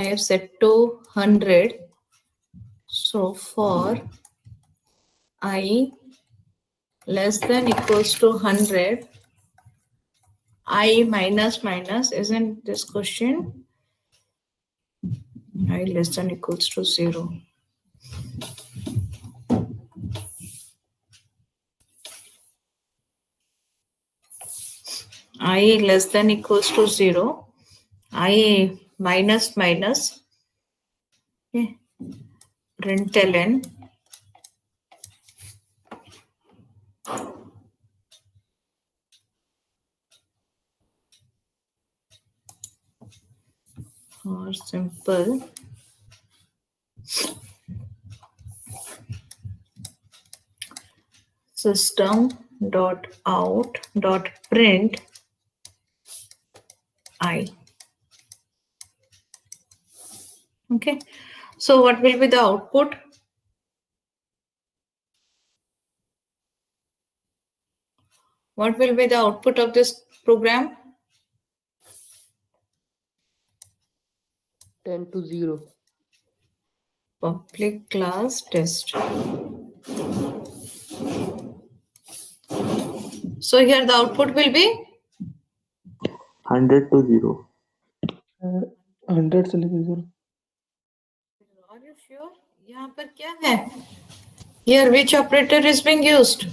I have set to 100. So for I less than equals to 100, I minus minus, isn't this question? I less than equals to 0. I less than equals to 0. I minus minus. Okay. Println or simple system dot out dot print I. Okay, so what will be the output? What will be the output of this program? 10 to 0. Public class test. So here the output will be 100 to 0. 100 से लेके 0. Are you sure? यहाँ पर क्या है? Here which operator is being used?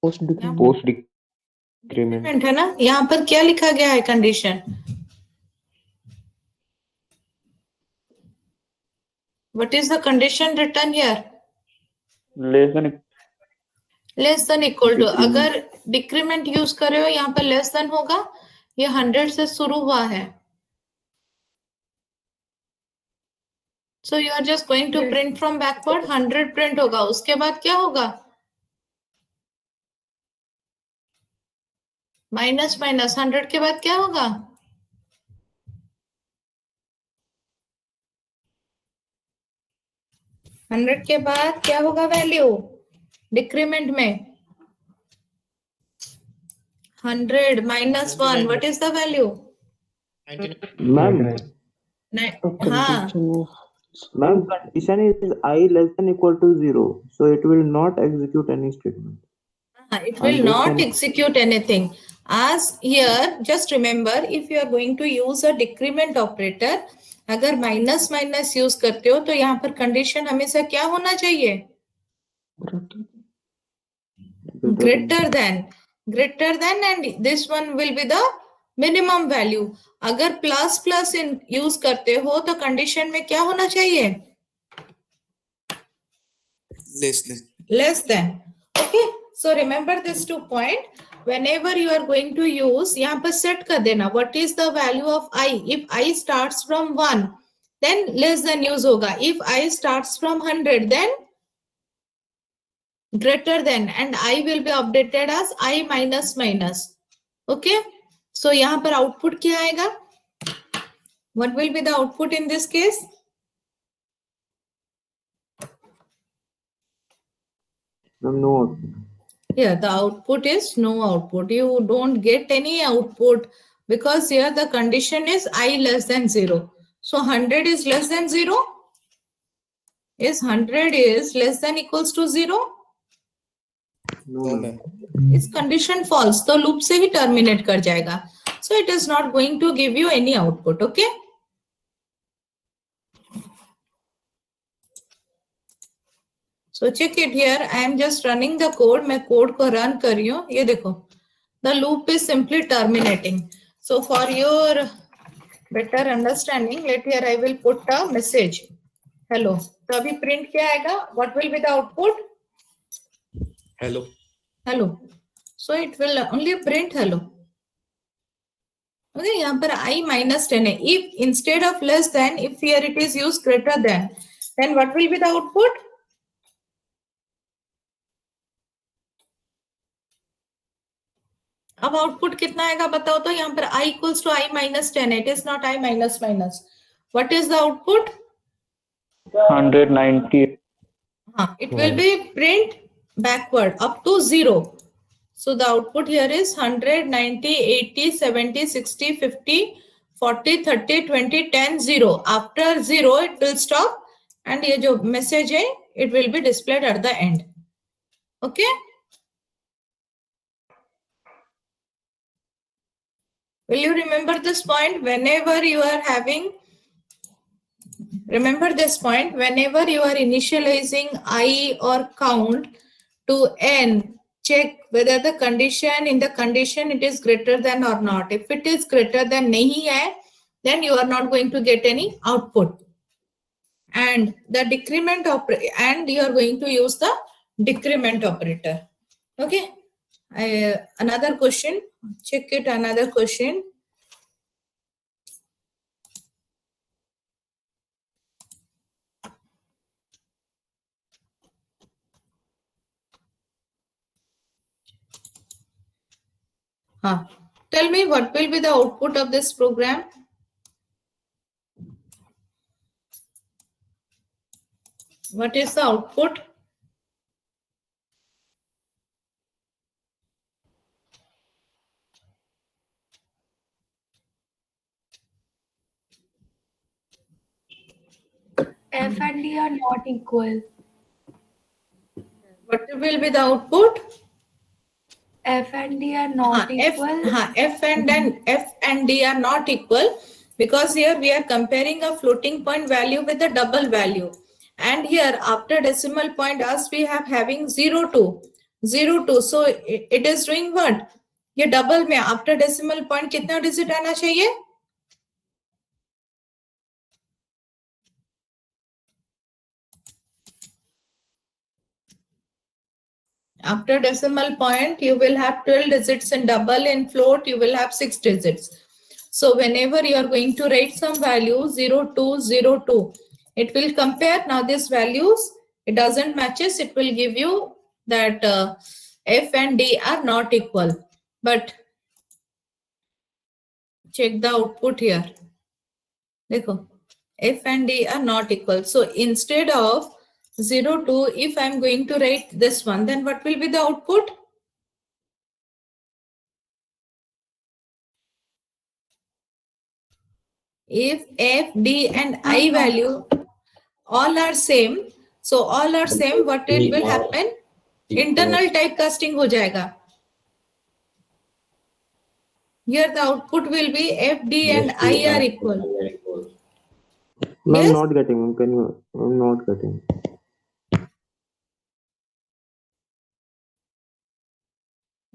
Post decrement. Post decrement. है ना? यहाँ पर क्या लिखा गया है condition? What is the condition written here? Less than less than equal to. अगर डिक्रीमेंट यूज कर रहे हो यहाँ पर लेस देन होगा. ये 100 से शुरू हुआ है. So you are just going to print from backward. 100 print होगा. उसके बाद क्या होगा? Minus minus. 100 के बाद क्या होगा? हंड्रेड के बाद क्या होगा वैल्यू डिक्रीमेंट में? 100 minus 1. What is the value? Ma'am, हाँ. ma'am, condition is I less than equal to 0, so it will not execute any statement. It will not execute anything. As here, just remember, if you are going to use a decrement operator, अगर minus minus use करते हो तो यहाँ पर condition हमेशा क्या होना चाहिए? Greater than and this one will be the minimum value. अगर प्लस प्लस इन यूज करते हो तो कंडीशन में क्या होना चाहिए? Less than. Okay, so remember this 2 point. whenever you are going to use, यहाँ पर सेट कर देना what is the value of I. if I starts from 1 then less than use होगा. if I starts from 100 then greater than, and I will be updated as I minus minus. Okay, so यहाँ पर output क्या आएगा? What will be the output in this case? No output. Here the output is no output. You don't get any output because here the condition is I less than 0. So 100 is less than 0. Is 100 is less than equals to 0? No, ma'am. इस condition false तो loop से ही terminate कर जाएगा. So it is not going to give you any output. Okay, so check it here. I am just running the code. मैं code को run कर रही हूँ. ये देखो, the loop is simply terminating. So for your better understanding, let here I will put a message hello. तो अभी print क्या आएगा? What will be the output? Hello. Hello. So it will only print hello. Okay, यहाँ पर I minus 10 है. If instead of less than, if here it is used greater than, then what will be the output? अब output कितना आएगा बताओ तो. यहाँ पर I equals to I minus 10. It is not I minus minus. What is the output? 190. हाँ, it will be print backward up to 0. So the output here is 100, 90, 80, 70, 60, 50, 40, 30, 20, 10, 0. After 0, it will stop and ये जो message है, it will be displayed at the end. Okay? Will you remember this point? Whenever you are having, remember this point, whenever you are initializing I or count to n, check whether the condition, in the condition it is greater than or not. If it is greater than nahi hai, then you are not going to get any output. And the decrement operator, and you are going to use the decrement operator. Okay. Another question, check it, another question. Tell me what will be the output of this program? What is the output? F and D are not equal. What will be the output? F and D are not equal. F and D are not equal because here we are comparing a floating point value with a double value. And here after decimal point as we have having 0, 2. 0, 2. So it is doing what? ये double में after decimal point कितना digit आना चाहिए? After decimal point, you will have 12 digits in double. In float, you will have 6 digits. So whenever you are going to write some value 0, 2, 0, 2, it will compare. Now these values, it doesn't matches. It will give you that F and D are not equal. But check the output here. Dekho, F and D are not equal. So instead of 0, 2, if I am going to write this one, then what will be the output? If F, D and I value all are same, so all are same, what it will happen? Internal typecasting ho jayega. Here the output will be F, D and I are equal. I'm Yes? not getting. Can you? I'm not getting.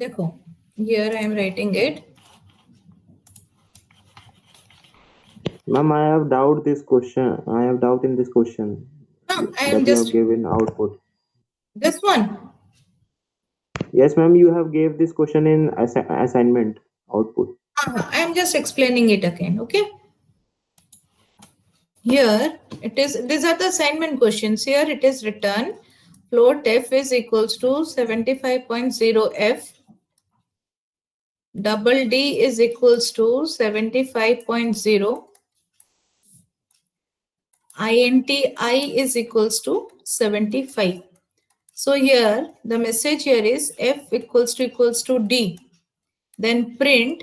Dekho, here I am writing it. Ma'am, I have doubt this question. I have doubt in this question. No, I that am you just have given output. this one. Yes, ma'am. You have gave this question in assignment output. I am just explaining it again. Okay. Here it is. These are the assignment questions. Here it is written. Float F is equals to 75.0 F. Double D is equals to 75.0. INT I is equals to 75. So here the message here is F equals to D. Then print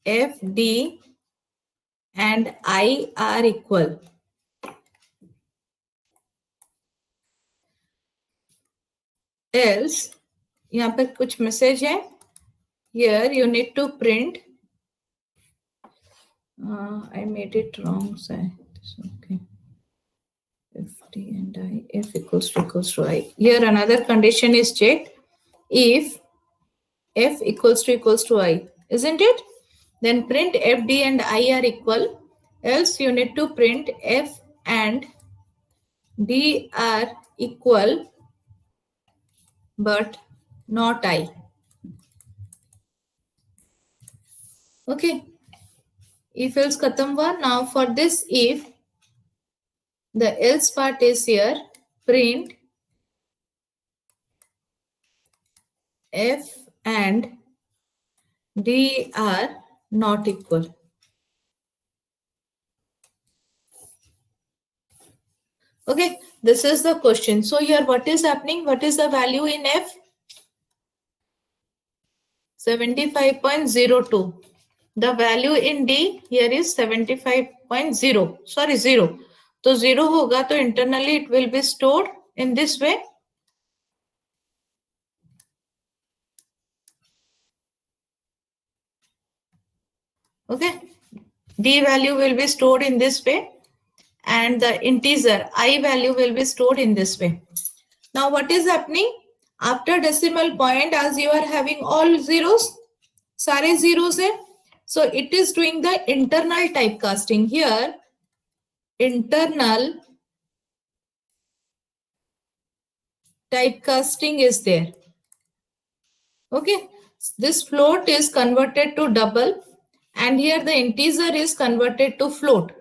F, D and I are equal. Else, यहाँ पर कुछ message है. Here you need to print. I made it wrong side. Okay. F, D and I, F equals to I. Here another condition is checked. If F equals to I, isn't it? Then print F, D and I are equal. Else you need to print F and D are equal but not I. Okay. If else khatam hua. Now for this if, the else part is here. Print F and D are not equal. Okay, this is the question. So here what is happening? What is the value in F? 75.02. The value in D here is 75.0. Sorry, 0. So 0 होगा तो internally it will be stored in this way. Okay, D value will be stored in this way and the integer I value will be stored in this way. Now what is happening? After decimal point, as you are having all zeros, सारे zeros है, so it is doing the internal typecasting. Here internal typecasting is there. Okay, this float is converted to double and here the integer is converted to float.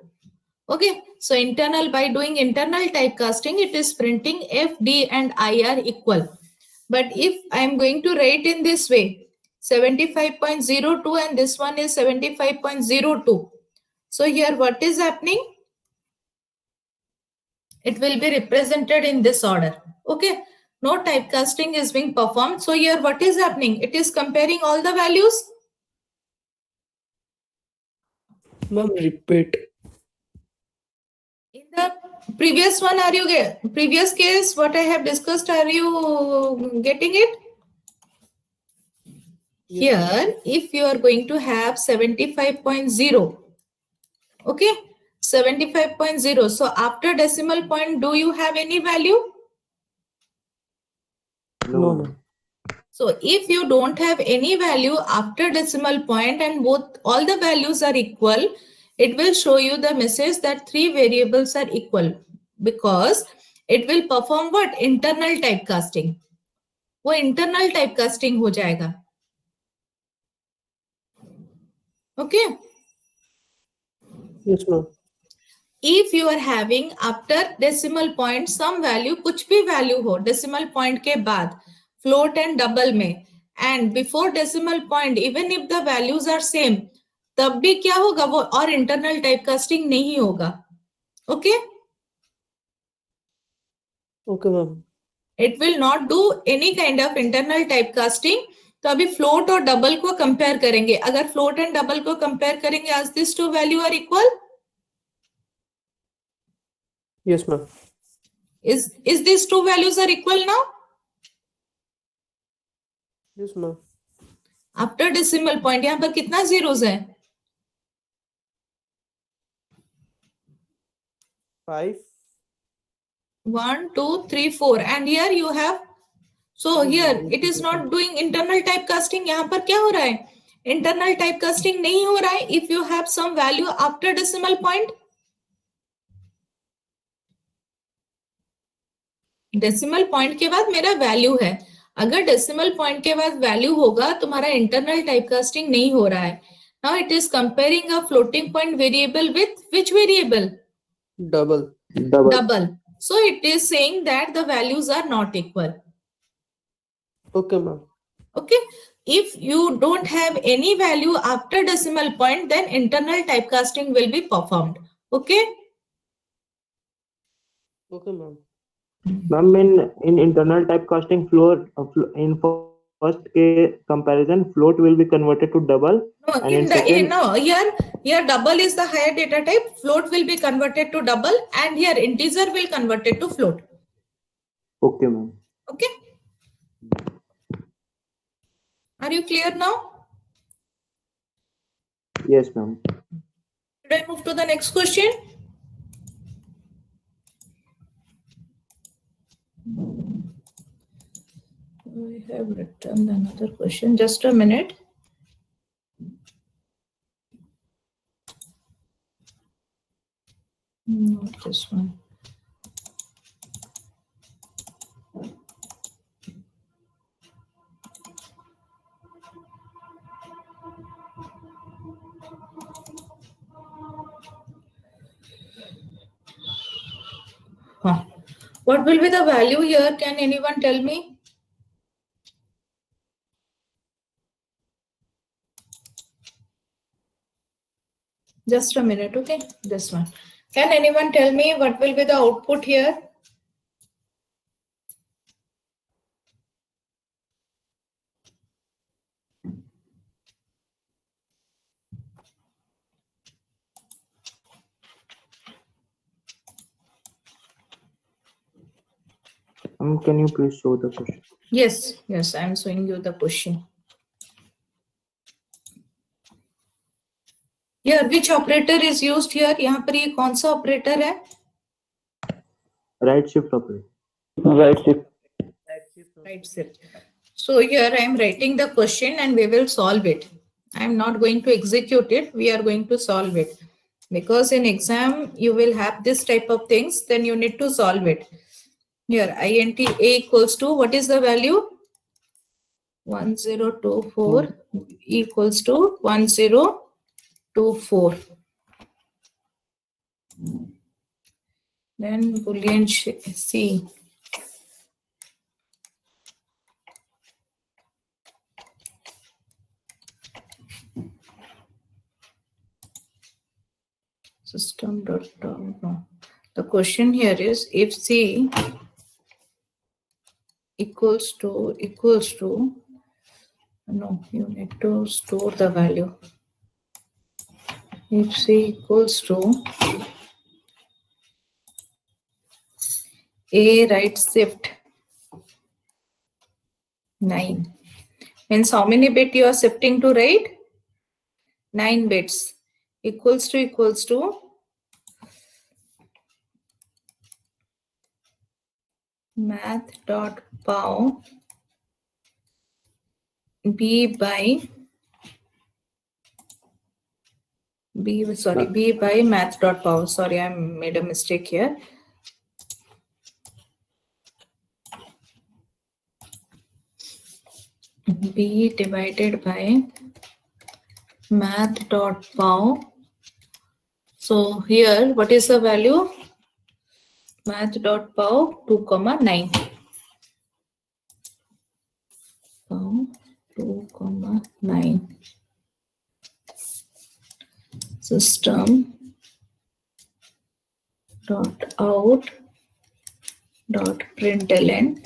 Okay, so internal, by doing internal typecasting, it is printing F, D and I are equal. But if I am going to write in this way, 75.02 and this one is 75.02. So here what is happening? It will be represented in this order. Okay, no typecasting is being performed. So here what is happening? It is comparing all the values. Ma'am, repeat. In the previous one, are you previous case what I have discussed, are you getting it? Here, if you are going to have 75.0, okay, 75.0. So after decimal point, do you have any value? No, ma'am. So if you don't have any value after decimal point and both all the values are equal, it will show you the message that 3 variables are equal, because it will perform what? Internal typecasting. वो internal typecasting हो जाएगा. Okay. Yes, ma'am. If you are having after decimal point some value, कुछ भी value हो decimal point के बाद float and double में, and before decimal point even if the values are same, तब भी क्या होगा वो, और internal typecasting नहीं होगा. Okay. Okay, ma'am. It will not do any kind of internal typecasting. तो अभी float और double को compare करेंगे. अगर float and double को compare करेंगे, as these two value are equal. Yes, ma'am. Is these two values are equal now? Yes, ma'am. After decimal point यहाँ पर कितना जीरोस है? 5. 1 2 3 4 and here you have, so here it is not doing internal typecasting. यहाँ पर क्या हो रहा है? इंटरनल टाइपकास्टिंग नहीं हो रहा है. If you have some value after decimal point, decimal point के बाद मेरा वैल्यू है, अगर डेसिमल पॉइंट के बाद वैल्यू होगा तुम्हारा इंटरनल टाइपकास्टिंग नहीं हो रहा है. Now it is comparing a floating point variable with which variable? Double. Double. So it is saying that the values are not equal. Okay, ma'am. Okay. If you don't have any value after decimal point, then internal typecasting will be performed. Okay. Okay, ma'am. Ma'am, in internal typecasting, float in first case comparison, float will be converted to double. No, And in second, no, here double is the higher data type. Float will be converted to double, and here integer will converted to float. okay, ma'am. Okay. Are you clear now? Yes, ma'am. Should I move to the next question? We have written another question. Just a minute. Not this one. Huh. What will be the value here? Can anyone tell me? Just a minute, okay? This one. Can anyone tell me what will be the output here? Can you please show the question? Yes, yes, I am showing you the question. Here, which operator is used here? यहाँ पर ये कौन सा operator है? Right shift operator. Right shift. Right shift. So here I am writing the question and we will solve it. I am not going to execute it. We are going to solve it. Because in exam, you will have this type of things, then you need to solve it. Here, int a equals to, what is the value? 1024 equals to 1024. Then Boolean C. System dot no. The question here is if C equals to no, you need to store the value. If C equals to A right shift 9 means how many bit you are shifting to right? 9 bits equals to math.pow b by math.pow. Sorry, I made a mistake here. B divided by math.pow. So here, what is the value? Math.pow 2,9. Pow 2,9. System dot out dot println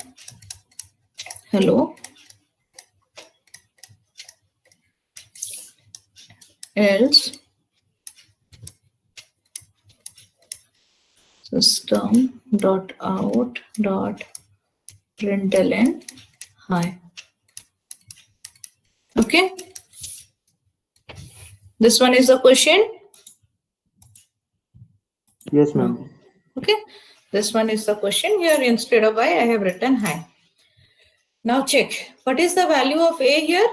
hello else system dot out dot println hi. Okay, this one is the question. Yes, ma'am. Okay, this one is the question. Here instead of I have written hi. Now check, what is the value of A here?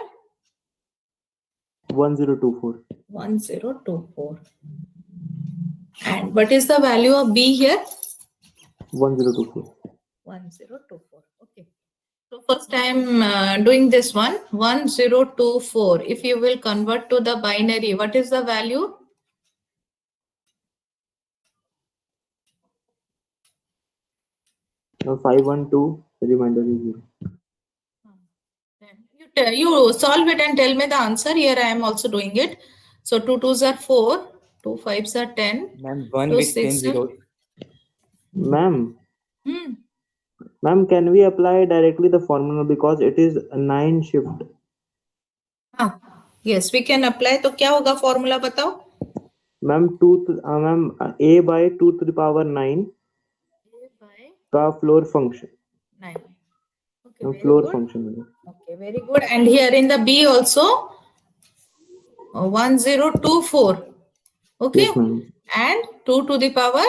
1024. 1024. And what is the value of B here? 1024. 1024. Okay. So first I am doing this one. 1024. If you will convert to the binary, what is the value? Now 512, the remainder is 0. You solve it and tell me the answer. Here I am also doing it. So 2 2s are 4, 2 5s are 10. Ma'am, 1 2 with 10 6 0. Ma'am, Hmm. ma'am, can we apply directly the formula because it is a 9 shift? Ah, yes, we can apply. तो क्या होगा formula बताओ? Ma'am, A by 2 to the power 9 A by का floor function. 9. Okay, No, very floor good. function है. Okay, very good. And here in the B also 1024. Okay, Yes, ma'am. and 2 to the power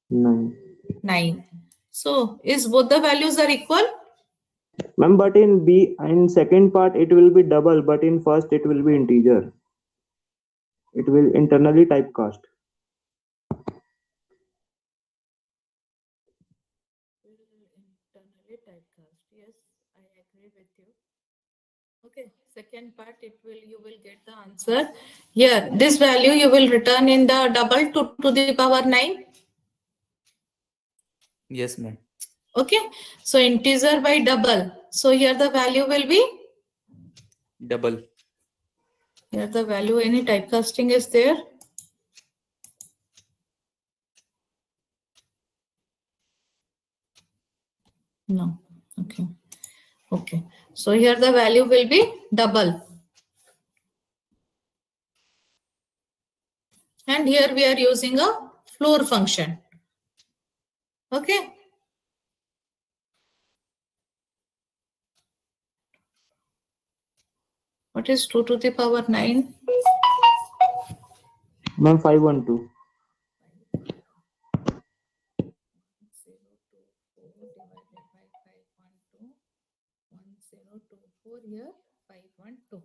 9. 9. So is both the values are equal? Ma'am, but in B, in second part it will be double, but in first it will be integer. It will internally typecast. Internally typecast. Yes, I agree with you. Okay, second part you will get the answer. Here, this value you will return in the double to the power 9. Yes, ma'am. Okay, so integer by double. So here the value will be? Double. Here the value, any typecasting is there? No. Okay. Okay. So here the value will be double. And here we are using a floor function. Okay. What is 2 to the power 9? Ma'am, 512. 1024 here, 512.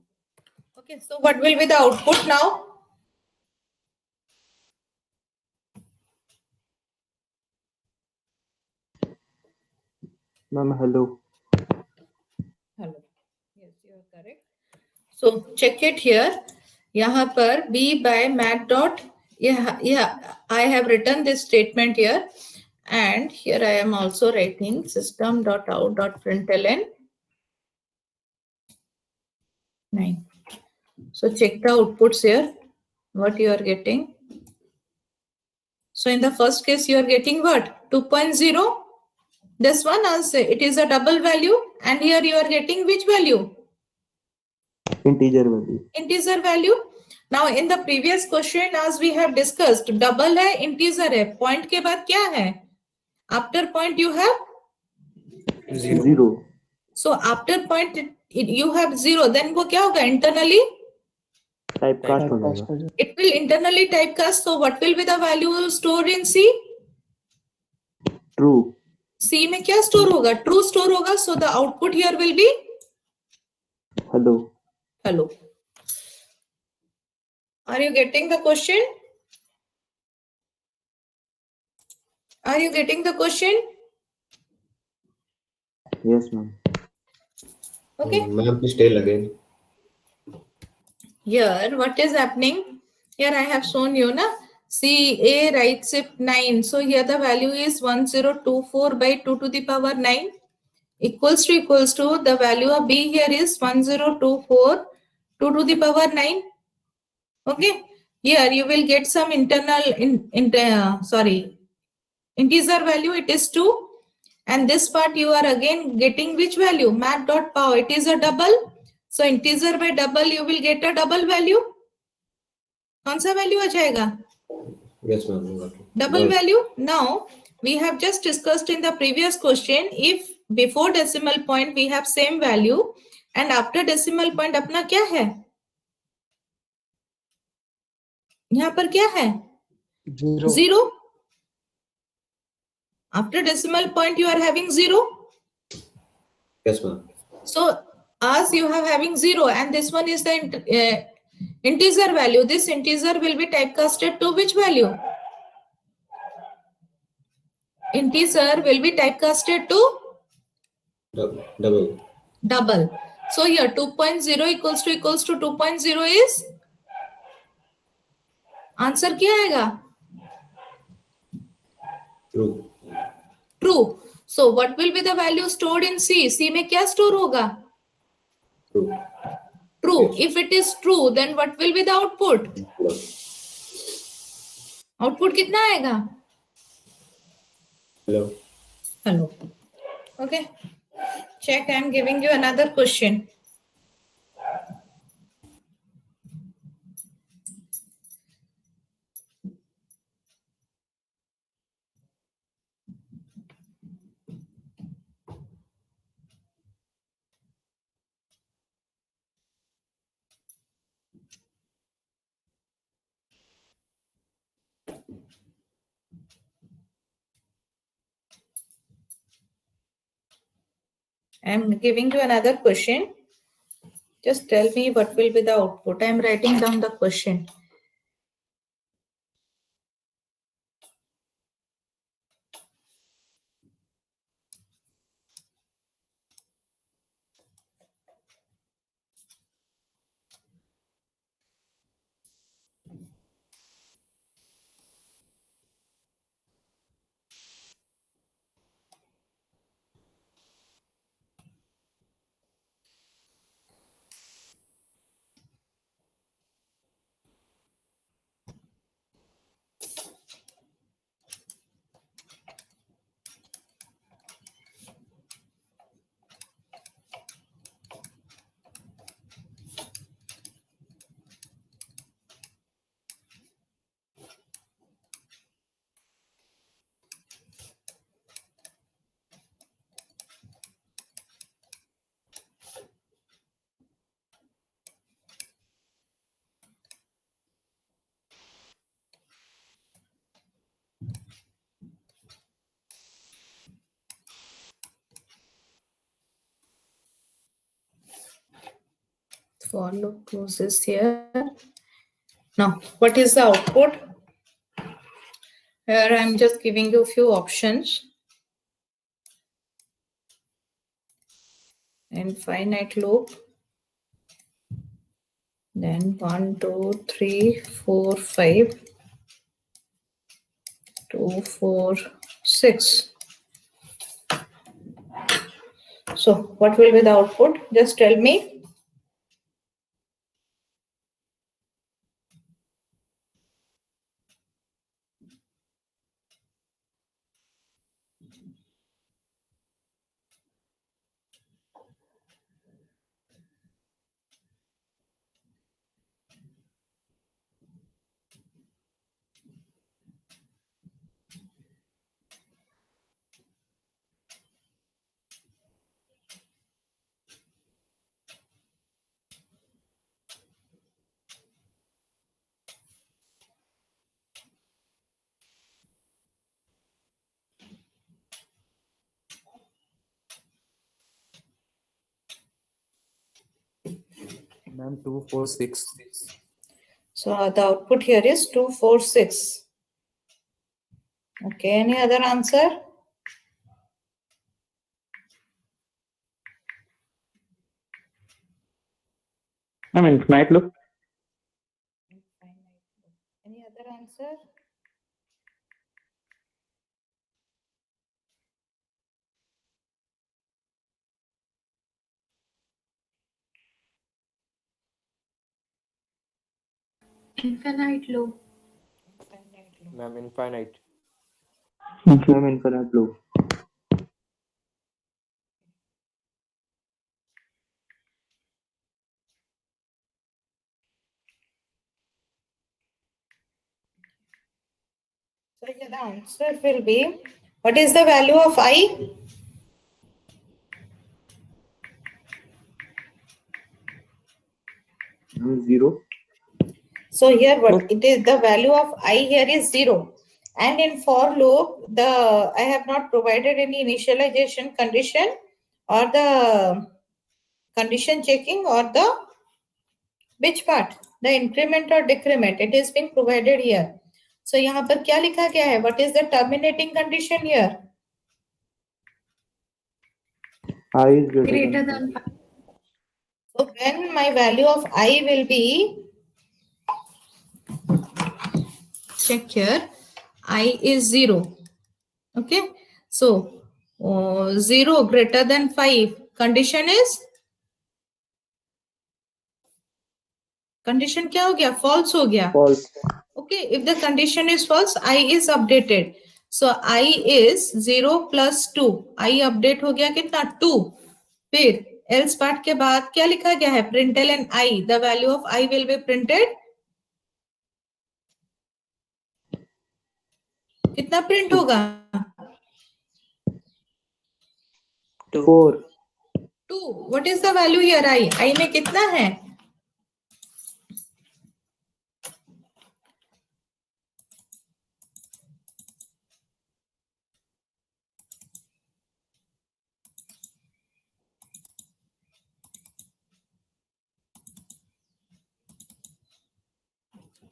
Okay, so what will be the output now? Ma'am, hello. Hello. Yes, you are correct. So check it here. यहाँ पर b by mat dot, I have written this statement here, and here I am also writing system dot out dot println 9. So check the outputs here, what you are getting. So in the first case, you are getting what? 2.0. This one also, it is a double value, and here you are getting which value? Integer value. Integer value. Now in the previous question, as we have discussed, double है, integer है, point के बाद क्या है? After point you have 0. So after point you have 0, then वो क्या होगा? Internally Typecast हो जाएगा. it will internally typecast. So what will be the value stored in C? True. C में क्या store होगा? True store होगा. So the output here will be Hello. hello. Are you getting the question? Are you getting the question? Yes, ma'am. Okay. Ma'am, please tell again. Here, what is happening? Here I have shown you, na? See, A writes it 9. So here the value is 1024 by 2 to the power 9 equals to the value of B here is 1024 2 to the power 9. Okay. Here you will get some integer value, it is 2. And this part you are again getting which value? Mat.pow, it is a double. So integer by double you will get a double value. कौन सा value आ जाएगा? Yes, ma'am. Double value. Now we have just discussed in the previous question, if before decimal point we have same value and after decimal point अपना क्या है? यहाँ पर क्या है? 0. After decimal point you are having 0. Yes, ma'am. So as you have having 0 and this one is the integer value, this integer will be typecasted to which value? Integer will be typecasted to double. So here 2.0 equals to 2.0 is answer क्या आएगा? True. So what will be the value stored in C? C में क्या store होगा? True. If it is true, then what will be the output? Output कितना आएगा? Hello. Okay. Check. I am giving you another question. I am giving you another question. Just tell me what will be the output. I am writing down the question. For loop closes here. Now, what is the output? Here I'm just giving you a few options. Infinite loop. Then 1, 2, 3, 4, 5, 2, 4, 6. So what will be the output? Just tell me. Ma'am, 2, 4, 6. So the output here is 2, 4, 6. Okay, any other answer? I mean, infinite loop. Any other answer? Infinite loop. Ma'am, infinite. Infinite loop. So yeah, the answer will be, what is the value of I? Zero. So here what No. it is, the value of I here is 0. And in for loop, I have not provided any initialization condition or the condition checking or the which part? The increment or decrement. It is being provided here. So यहाँ पर क्या लिखा गया है? What is the terminating condition here? I is Greater than 5. So when my value of I will be, check here, I is 0. Okay. So 0 greater than 5. Condition is? Condition क्या हो गया? False हो गया. false. Okay. If the condition is false, I is updated. So I is 0 plus 2. I update हो गया कितना? 2. फिर else part के बाद क्या लिखा गया है? Println I. The value of I will be printed. कितना प्रिंट होगा? 4. 2. What is the value here? I में कितना है?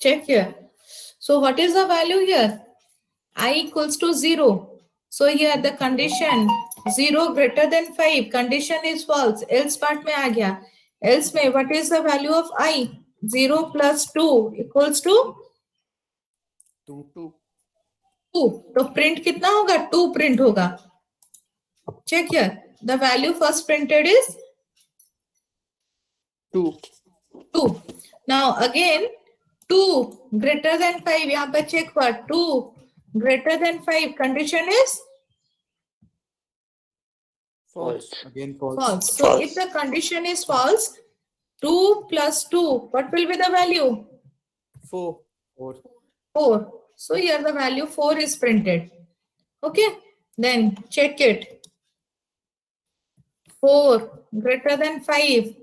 Check here. So what is the value here? I equals to 0. So here the condition 0 greater than 5. Condition is false. Else part में आ गया. Else में what is the value of I? 0 plus 2 equals to 2, 2. 2. तो print कितना होगा? 2 print होगा. Check here. The value first printed is 2. 2. Now again 2 greater than 5. यहाँ पर check for 2 greater than 5. Condition is False. Again false. false. So if the condition is false, 2 plus 2, what will be the value? 4. 4. 4. So here the value 4 is printed. Okay. Then check it. 4 greater than 5.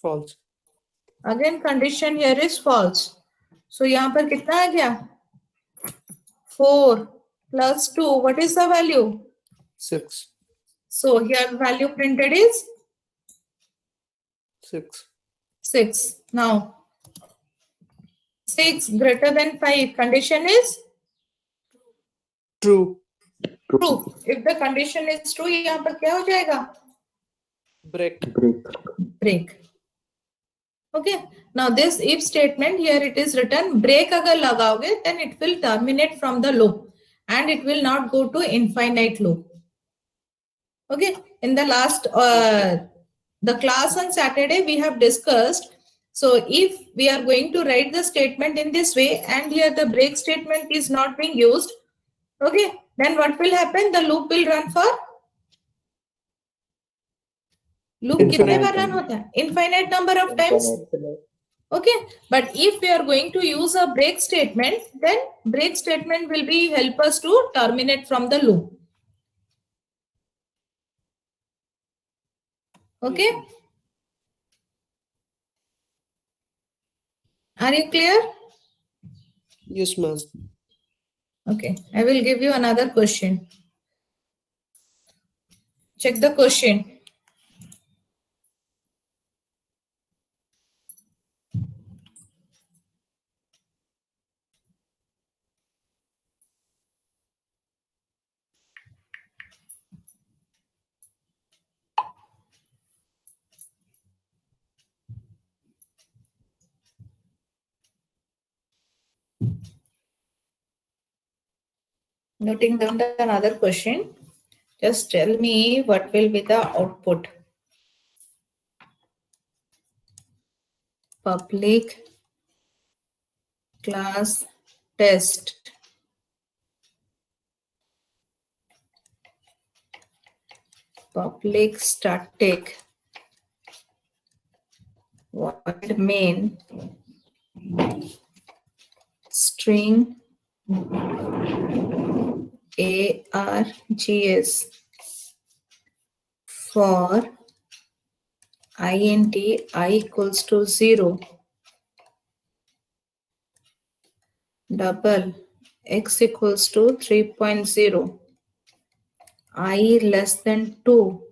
False. Again condition here is false. So यहाँ पर कितना आ गया? 4 plus 2. What is the value? 6. So here value printed is 6. 6. Now 6 greater than 5. Condition is True. true. If the condition is true, यहाँ पर क्या हो जाएगा? Break. Break. Okay. Now this if statement here it is written break अगर लगाओगे then it will terminate from the loop and it will not go to infinite loop. Okay. In the last the class on Saturday we have discussed. So if we are going to write the statement in this way and here the break statement is not being used, okay, then what will happen? The loop will run for loop कितने बार run होता है? Infinite number of times. Okay, but if we are going to use a break statement, then break statement will be help us to terminate from the loop. Okay. Are you clear? Yes, ma'am. Okay, I will give you another question. Check the question. Noting down another question. Just tell me what will be the output. Public class test. Public static. Void main. String args for int I equals to 0, double x equals to 3.0, I less than 2,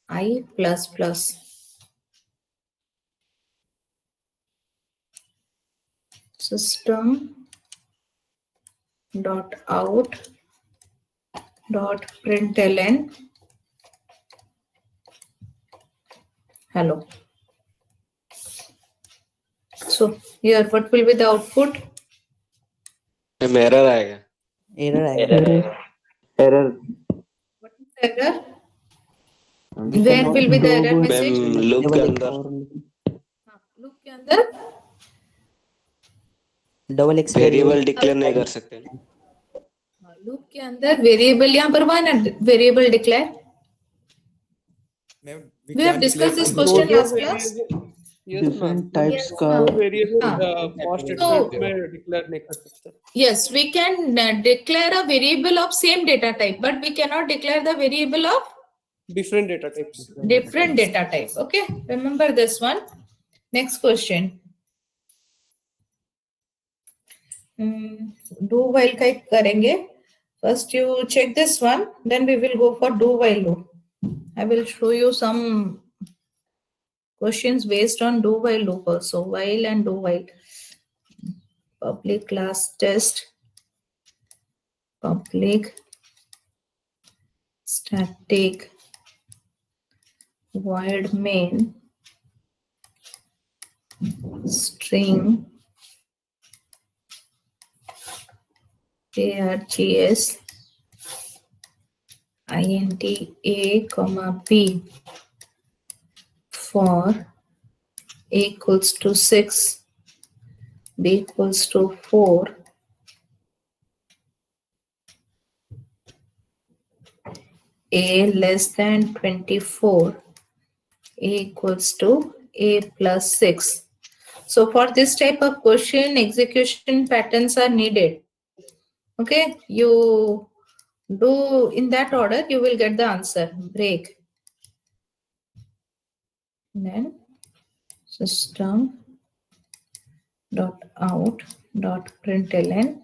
I plus plus. System dot out dot println hello. So here what will be the output? Error आएगा. Error. What is the error? Where will be the error message? Loop के अंदर. Loop के अंदर double x variable declare नहीं कर सकते. Loop के अंदर वेरिएबल यहाँ पर हुआ ना variable declare. We have discussed this question last class. Yes, ma'am. Different types का Variable हाँ. for So- statement में declare नहीं कर सकते. Yes, we can declare a variable of same data type, but we cannot declare the variable of Different data types. different data type. Okay, remember this one. Next question. Do while का एक करेंगे. First you check this one, then we will go for do while loop. I will show you some questions based on do while loop also. While and do while. Public class test. Public static void main string args int a comma b for a equals to 6, b equals to 4, a less than 24, a equals to a plus 6. So for this type of question, execution patterns are needed. Okay, you do in that order, you will get the answer. Break. Then system dot out dot println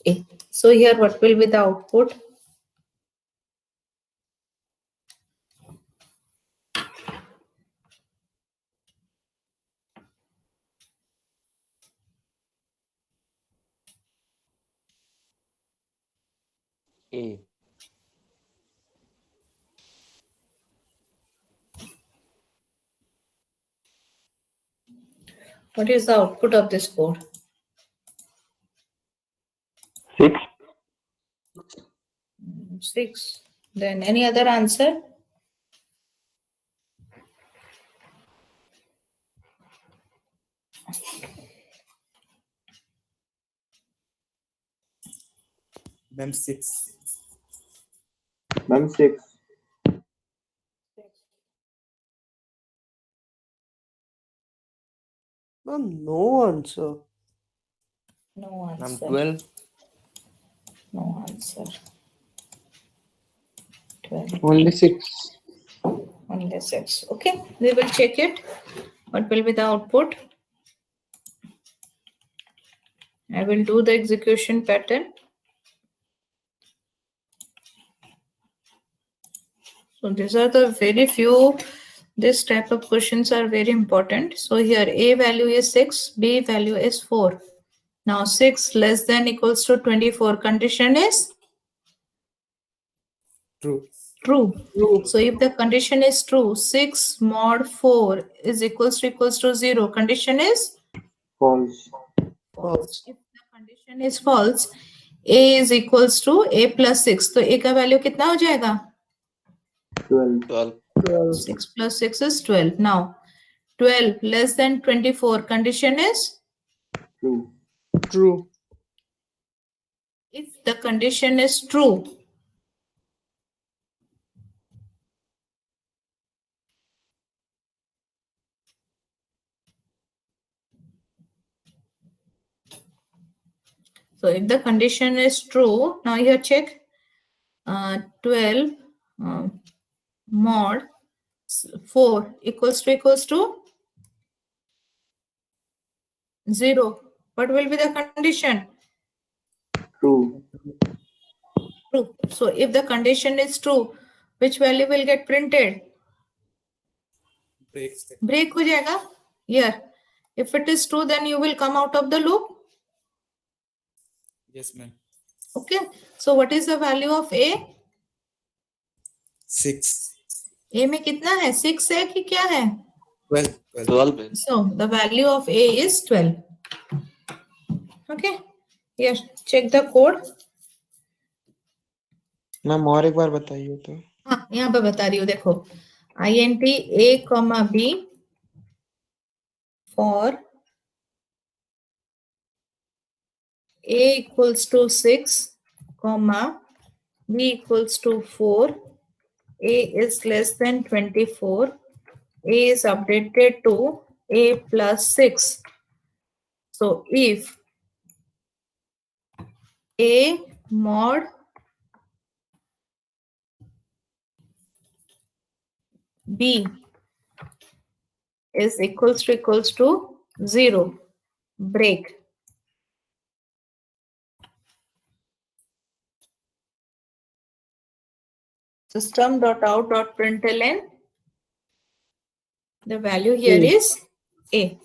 a. So here what will be the output? A. What is the output of this code? 6. 6. Then any other answer? Ma'am, 6. Ma'am, 6. Ma'am, no answer. No Ma'am, answer. 12. No answer. 12. Only 6. Only 6. Okay, we will check it. What will be the output? I will do the execution pattern. So these are the very few, this type of questions are very important. So here A value is 6, B value is 4. Now 6 less than equals to 24. Condition is True. true. True. So if the condition is true, 6 mod 4 is equals to 0. Condition is False. False. If the condition is false, A is equals to A plus 6. तो A का value कितना हो जाएगा? 12. 12. 12. 6 plus 6 is 12. Now 12 less than 24. Condition is True. True. if the condition is true. So if the condition is true, now here check 12 mod 4 equals to 0. What will be the condition? True. True. So if the condition is true, which value will get printed? Break. Break हो जाएगा. Here, if it is true, then you will come out of the loop. Yes, ma'am. Okay. So what is the value of A? 6. A में कितना है? 6 है कि क्या है? 12. 12. So the value of A is 12. Okay. Here, check the code. Ma'am और एक बार बताइए तो. हाँ, यहाँ पे बता रही हूँ देखो. int A, B for A equals to 6, B equals to 4, A is less than 24, A is updated to A plus 6. So if A mod B is equals to 0, break. System.out.println. The value here is A.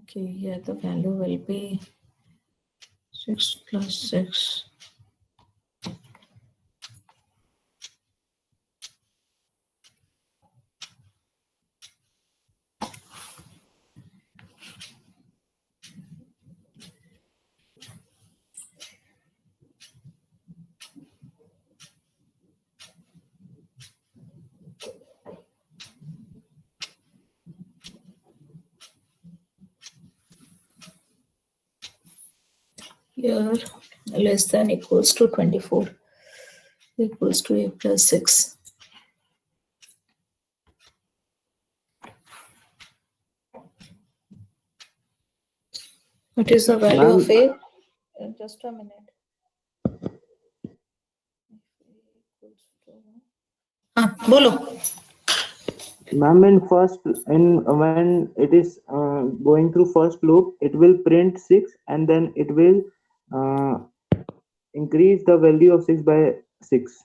Okay, here the value will be 6 plus 6. Here less than equals to 24 equals to A plus 6. What is the value of A? Just a minute. हाँ, बोलो. Ma'am, when it is going through first loop, it will print 6 and then it will increase the value of 6 by 6.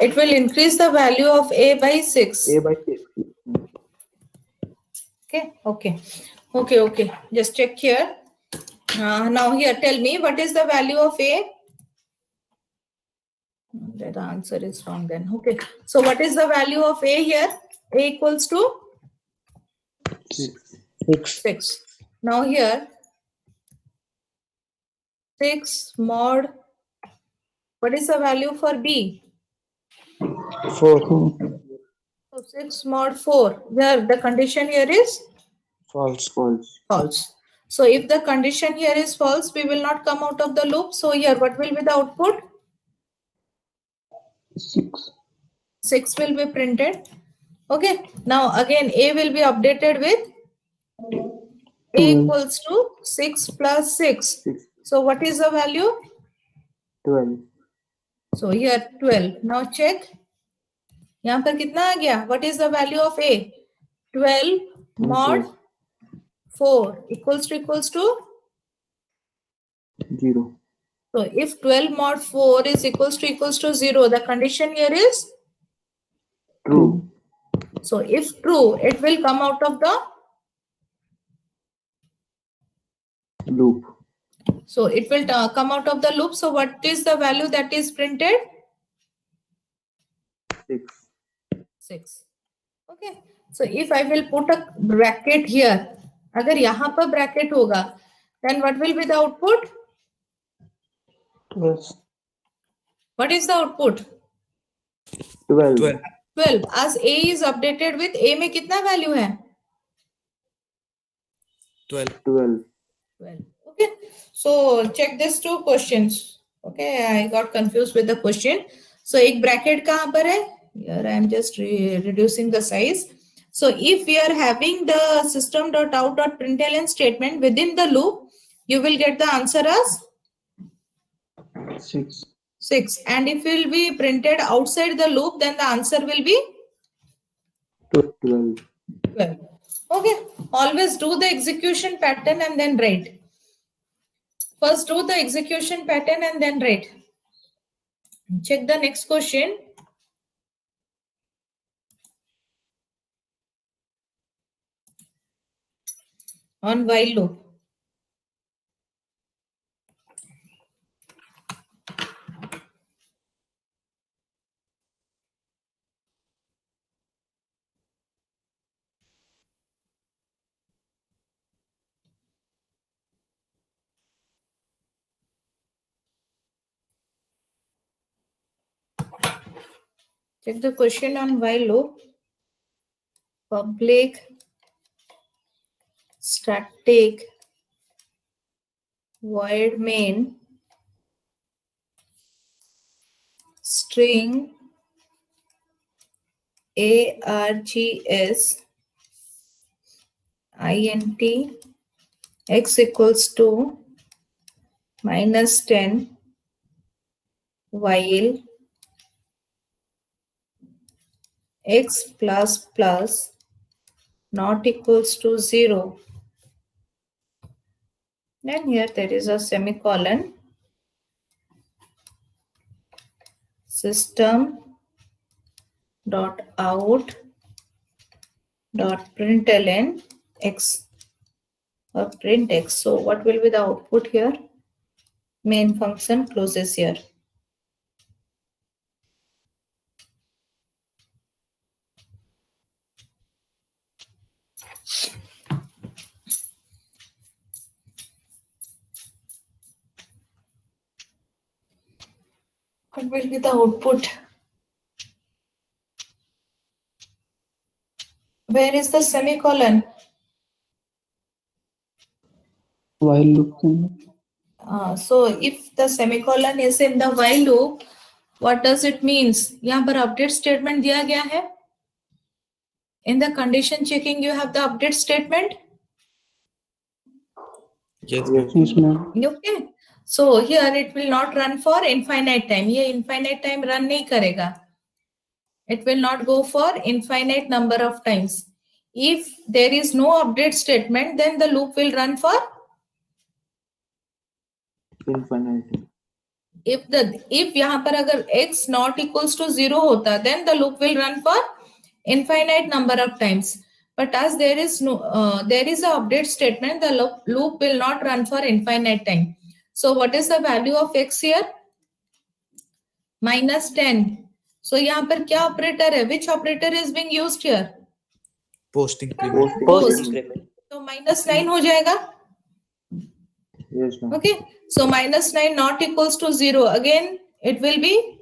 It will increase the value of A by 6. A by 6. Okay. Just check here. Now here, tell me what is the value of A? The answer is wrong then. Okay. So what is the value of A here? A equals to 6. Now here 6 mod. What is the value for B? 4. So 6 mod 4. Here the condition here is False. false. So if the condition here is false, we will not come out of the loop. So here what will be the output? 6 will be printed. Okay. Now again A will be updated with A equals to 6 plus 6. So what is the value? 12. So here 12. Now check. यहाँ पर कितना आ गया? What is the value of A? 12 mod 4 equals to 0. So if 12 mod 4 is equals to 0, the condition here is True. so if true, it will come out of the Loop. so it will come out of the loop. So what is the value that is printed? 6. Okay. So if I will put a bracket here, अगर यहाँ पर bracket होगा, then what will be the output? Yes. What is the output? 12. 12. As A is updated with A में कितना value है? 12. Okay. So check these two questions. Okay. I got confused with the question. So एक bracket कहाँ पर है? Here I am just reducing the size. So if we are having the system.out.println statement within the loop, you will get the answer as 6. And if it will be printed outside the loop, then the answer will be 12. 12. Okay. Always do the execution pattern and then write. First do the execution pattern and then write. Check the next question. On while loop. Check the question on while loop. Public static void main string args int x equals to -10 while x plus plus not equals to 0. Then here there is a semicolon. System dot out dot println x or print x. So what will be the output here? Main function closes here. What will be the output? Where is the semicolon? While loop. So if the semicolon is in the while loop, what does it means? यहाँ पर update statement दिया गया है. In the condition checking, you have the update statement. Yes. Okay. So here it will not run for infinite time. ये infinite time run नहीं करेगा. It will not go for infinite number of times. If there is no update statement, then the loop will run for Infinite. if यहाँ पर अगर x not equals to 0 होता, then the loop will run for infinite number of times. But as there is no, there is a update statement, the loop will not run for infinite time. So what is the value of x here? -10. So यहाँ पर क्या operator है? Which operator is being used here? Post increment. Post. increment. So -9 हो जाएगा. Yes, ma'am. Okay. So -9 not equals to 0. Again, it will be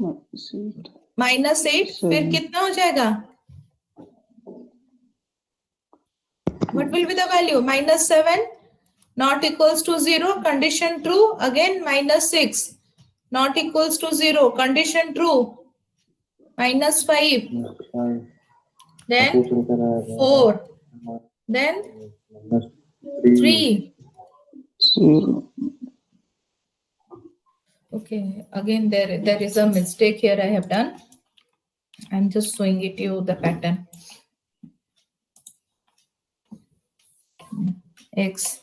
-8. फिर कितना हो जाएगा? What will be the value? -7 not equals to 0. Condition true. Again -6 not equals to 0. Condition true. -5. Then 4. Then 3. Okay. Again, there is a mistake here I have done. I'm just showing it to you the pattern. X.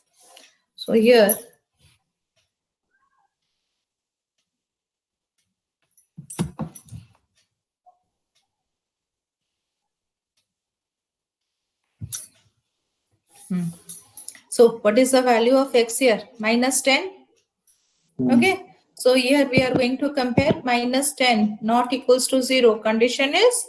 So here so what is the value of x here? -10. Okay. So here we are going to compare -10 not equals to 0. Condition is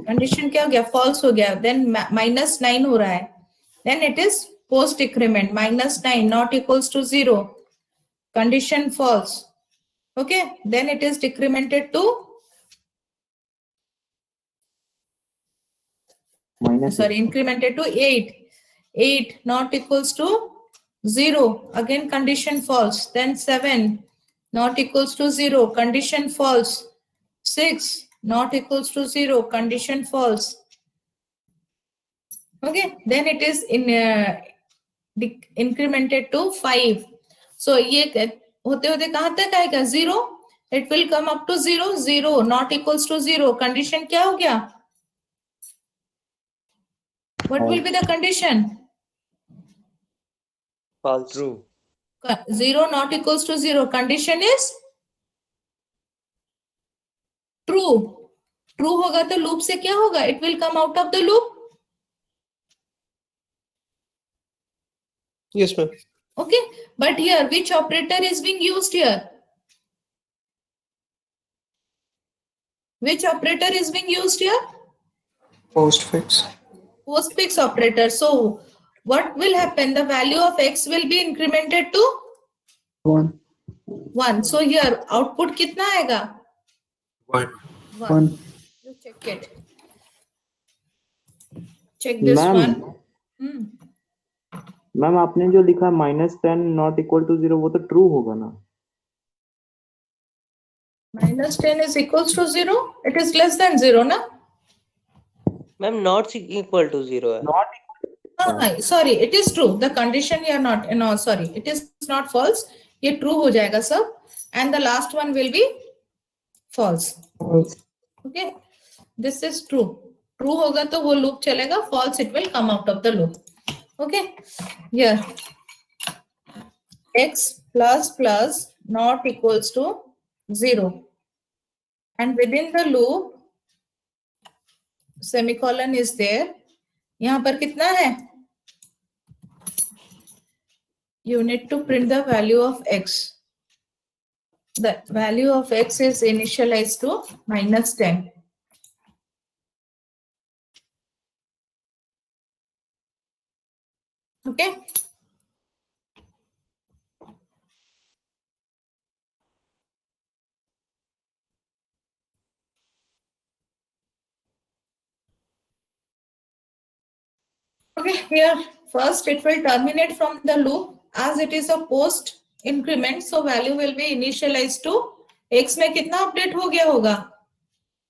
condition क्या हो गया? False हो गया. Then -9 हो रहा है. Then it is post decrement. -9 not equals to 0. Condition false. Okay. Then it is decremented to incremented to 8. 8 not equals to 0. Again condition false. Then 7 not equals to 0. Condition false. 6 not equals to 0. Condition false. Okay. Then it is incremented to 5. So ये होते होते कहाँ तक आएगा? 0. It will come up to 0. 0 not equals to 0. Condition क्या हो गया? What will be the condition? False. True. 0 not equals to 0. Condition is true. True होगा तो loop से क्या होगा? It will come out of the loop. Yes, ma'am. Okay. But here, which operator is being used here? Which operator is being used here? Postfix. Postfix operator. So what will happen? The value of x will be incremented to 1. 1. So here output कितना आएगा? 1. 1. You check it. Check this Ma'am. one. Ma'am आपने जो लिखा -10 not equal to 0 वो तो true होगा ना? -10 is equals to 0. It is less than 0, na? Ma'am, not equal to 0 है. Not Sorry, it is true. The condition here not, no, sorry, it is not false. ये true हो जाएगा सब. And the last one will be false. False. Okay. This is true. True होगा तो वो loop चलेगा. False, it will come out of the loop. Okay. Here. X plus plus not equals to 0. And within the loop, semicolon is there. यहाँ पर कितना है? You need to print the value of x. The value of x is initialized to -10. Okay. Okay, here first it will terminate from the loop as it is a post increment, so value will be initialized to x में कितना update हो गया होगा?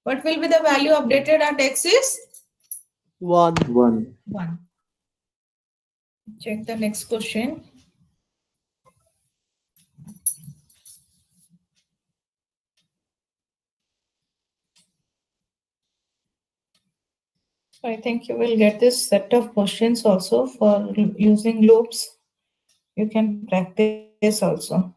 What will be the value updated at x is 1. 1. Check the next question. So I think you will get this set of questions also for using loops. You can practice also.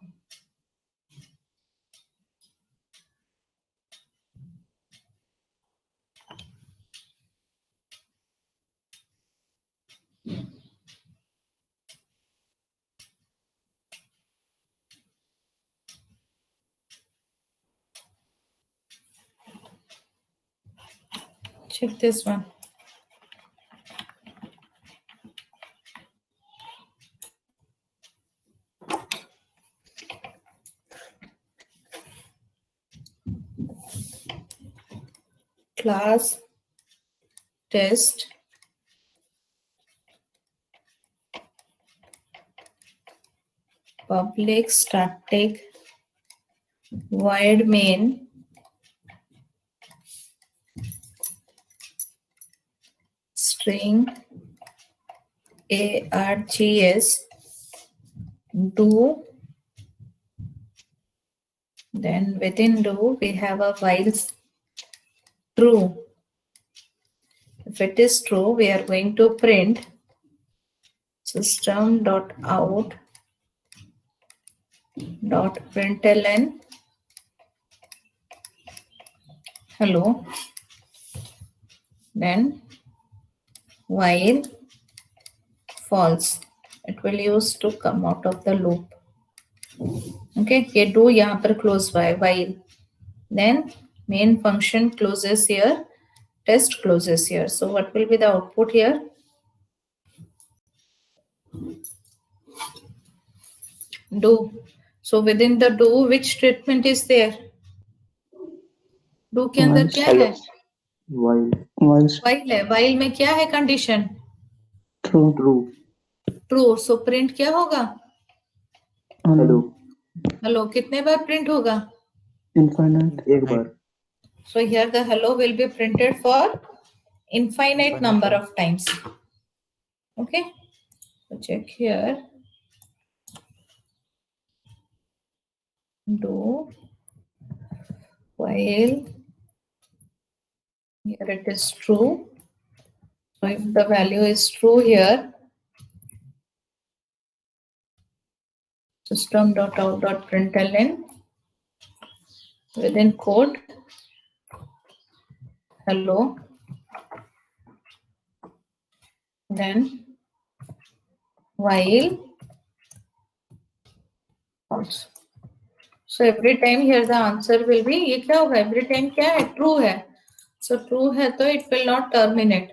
check this one. Class test public static void main string args do, then within do we have a while true. If it is true, we are going to print system.out.println hello, then while false, it will use to come out of the loop. Okay, ये do यहाँ पर close by while, then main function closes here, test closes here. So what will be the output here? Do. So within the do, which statement is there? Do के अंदर क्या है? While. while While है. While में क्या है condition? true, True. True. So print क्या होगा? Hello. Hello. कितने बार print होगा? infinite, एक बार. So here the hello will be printed for infinite number of times. Okay. So check here. Do while here it is true. So if the value is true here, system.out.println within code hello, then while false. So every time here the answer will be, ये क्या होगा? Every time क्या है? True है. So true है तो it will not terminate.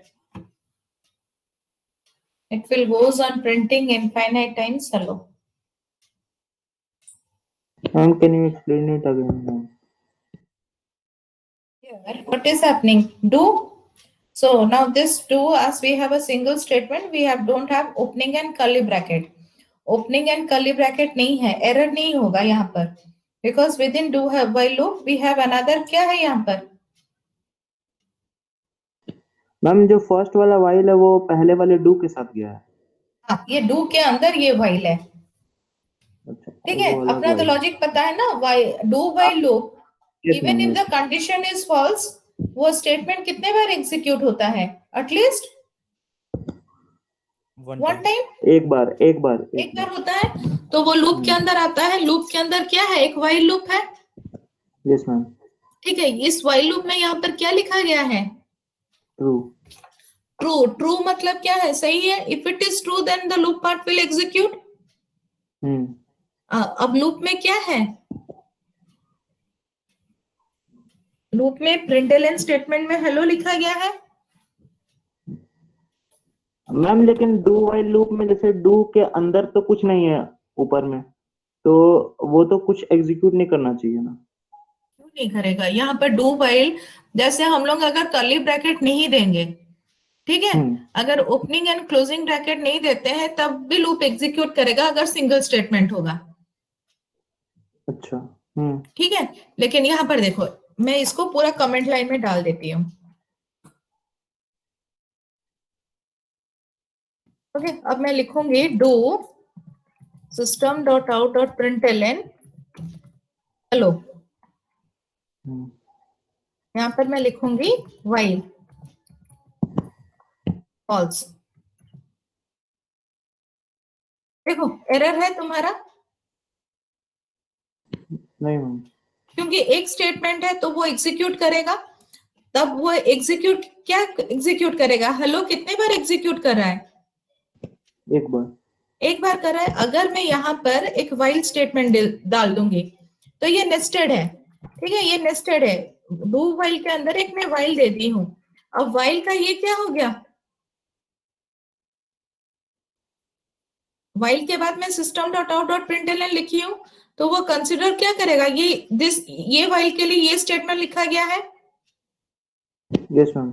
It will goes on printing infinite times hello. Ma'am, can you explain it again, ma'am? Here, what is happening? Do. So now this do, as we have a single statement, we don't have opening and curly bracket. Opening and curly bracket नहीं है, error नहीं होगा यहाँ पर. Because within do have while loop, we have another क्या है यहाँ पर? मैम जो फर्स्ट वाला while है वो पहले वाले do के साथ गया है. हाँ, ये do के अंदर ये while है. अच्छा, ठीक है, वो वाला अपना तो while. लॉजिक पता है ना, do while loop. Yes, Even ma'am, if yes. the condition is false, वो स्टेटमेंट कितने बार एग्जीक्यूट होता है? एटलीस्ट वन टाइम, एक बार एक बार होता है. तो वो लूप के अंदर आता है. लूप के अंदर क्या है? एक while लूप है. Yes ma'am. ठीक है, इस while लूप में यहाँ पर क्या लिखा गया है? ट्रू. ट्रू मतलब क्या है? सही है. If it is true then the loop part will execute. अब लूप में क्या है? लूप में प्रिंटलन स्टेटमेंट में हेलो लिखा गया है. मैम लेकिन डू वाइल लूप में जैसे डू के अंदर तो कुछ नहीं है ऊपर में, तो वो तो कुछ एग्जीक्यूट नहीं करना चाहिए ना. क्यों नहीं करेगा? यहाँ पर डू वाइल जैसे हम लोग अगर कर्ली ब्रैकेट नहीं देंगे, ठीक है, अगर ओपनिंग एंड क्लोजिंग ब्रैकेट नहीं देते हैं तब भी लूप एग्जीक्यूट करेगा अगर सिंगल स्टेटमेंट होगा. अच्छा. ठीक है, लेकिन यहाँ पर देखो, मैं इसको पूरा कमेंट लाइन में डाल देती हूँ. ओके, अब मैं लिखूंगी डू system.out.println हेलो. यहाँ पर मैं लिखूंगी while false. देखो एरर है तुम्हारा, नहीं मैम. क्योंकि एक स्टेटमेंट है तो वो एग्जीक्यूट करेगा. तब वो एग्जीक्यूट क्या एग्जीक्यूट करेगा? हेलो कितने बार एग्जीक्यूट कर रहा है? एक बार कर रहा है. अगर मैं यहाँ पर एक while स्टेटमेंट डाल दूंगी तो ये नेस्टेड है. ठीक है, ये नेस्टेड है. डू while के अंदर एक मैं while दे दी हूँ, अब while का ये क्या हो गया? while के बाद मैं system.out.println लिखी हूं, तो वो कंसिडर क्या करेगा? ये while के लिए ये स्टेटमेंट लिखा गया है, Yes, ma'am.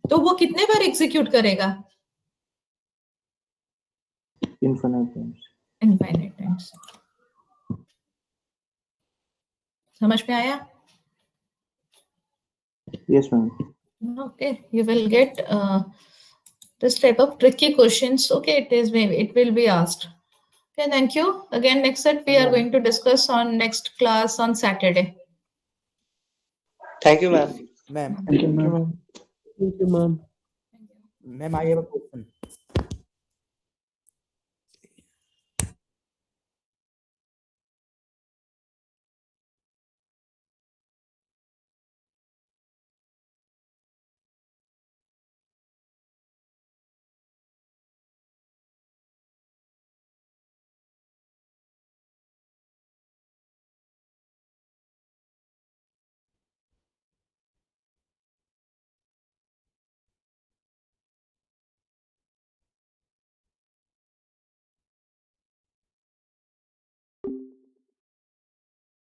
तो वो कितने बार एग्जीक्यूट करेगा? Infinite times. Infinite times. समझ में आया? Yes, ma'am. Okay, you will get this type of tricky questions. Okay, it will be asked. Okay, thank you. Again, next set we are going to discuss on next class on Saturday. Thank you, ma'am. Ma'am, Thank you, ma'am. Thank you, ma'am. ma'am, I have a question.